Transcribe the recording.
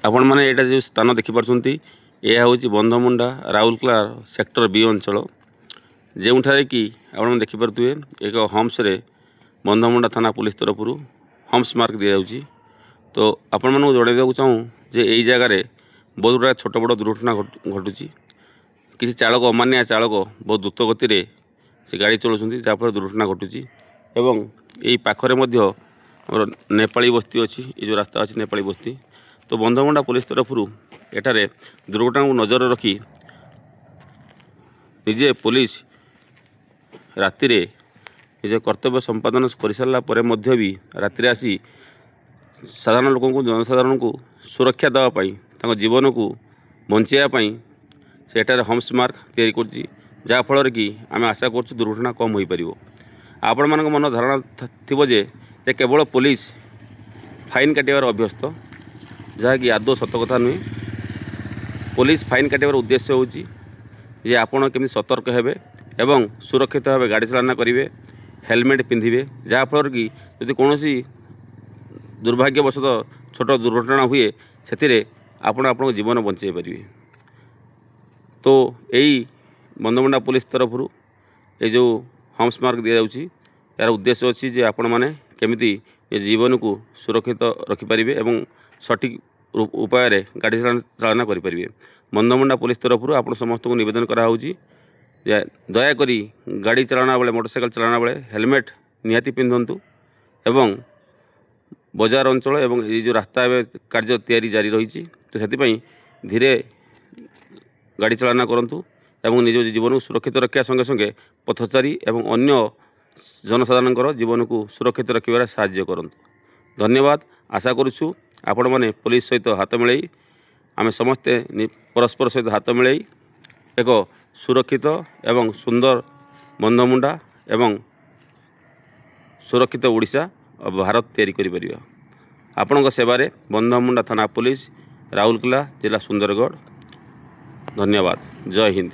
आपण मैंने यहाँ जो स्थान देखिपुं यह हूँ बंधमुंडा राउरकेला सेक्टर बी अंचल जोठारे कि आप देखिपे एक हम्स रे बंधमुंडा थाना पुलिस तरफ हम्स मार्क दि जाऊँगी। तो आपण मानक जनइवाक चाहूँ जे यही जगार बहुत गुड़ा छोट बड़ दुर्घटना घटुची। किसी चालक अमानिया चालक बहुत द्रुत गति से गाड़ी चलाउछन्ति जहाँफल दुर्घटना घटुची। एवं यही पाखरे मध्य नेपाली बस्ती अच्छी ये जो रास्ता अच्छी नेपाली बस्ती। तो बंधमुंडा पुलिस तरफ एठारे दुर्घटना को नजर रखी निजे पुलिस राति रे निज कर्तव्य संपादन कर सारा भी राति आसी साधारण लोक जनसाधारण को सुरक्षा देवाई जीवन को बचाई से एठारे हम्स मार्क तैयारी कर जहाँफल कि आम आशा कर दुर्घटना कम हो पार। आपण मान मन धारणा थी जे केवल पुलिस फाइन काटार अभ्यस्त जहाँकि आदौ सत कथा नुहे। पुलिस फाइन काटार उद्देश्य हूँ जे आपण केमी सतर्क हेबे एवं सुरक्षित भाव गाड़ी चलाना करेंगे, हेलमेट पिंधे जहाँफल कि यदि कौन दुर्भाग्यवशत छोट दुर्घटना हुए से आपण जीवन बचाई पारे। तो यही बंधमुंडा पुलिस तरफ ये जो हम्स मार्क दि जाऊँगी यार उद्देश्य अच्छी जे आपण मैंने केमिति जीवन को सुरक्षित रखिपारे एवं सठिक उपाय गाड़ी चालना करेंगे। बंधमुंडा पुलिस तरफ आप समस्त को निवेदन कराऊँगी दयाकोरी गाड़ी चलाना बेले मोटरसाइकिल चलाना बेले हेलमेट निहाती पिंधतु एवं बजार अंचल एवं ये जो रास्ता कार्य तैयारी जारी रही तो से धीरे गाड़ी चलाना करूँ एवं निज जीवन को सुरक्षित रखा संगे संगे पथचारी एवं अन्य जनसाधारण जीवन को सुरक्षित रखा साहाय्य करूँ। धन्यवाद। आशा करुँ आपण मैंने पुलिस सहित हाथ मिलाई आम समस्ते परस्पर सहित हाथ मिलाई एक सुरक्षित एवं सुंदर बंधमुंडा एवं सुरक्षित ओडिशा और भारत तैयारी करिपरिबा। आपणक सेवारे बंधमुंडा थाना पुलिस राउरकेला जिला सुंदरगढ़। धन्यवाद। जय हिंद।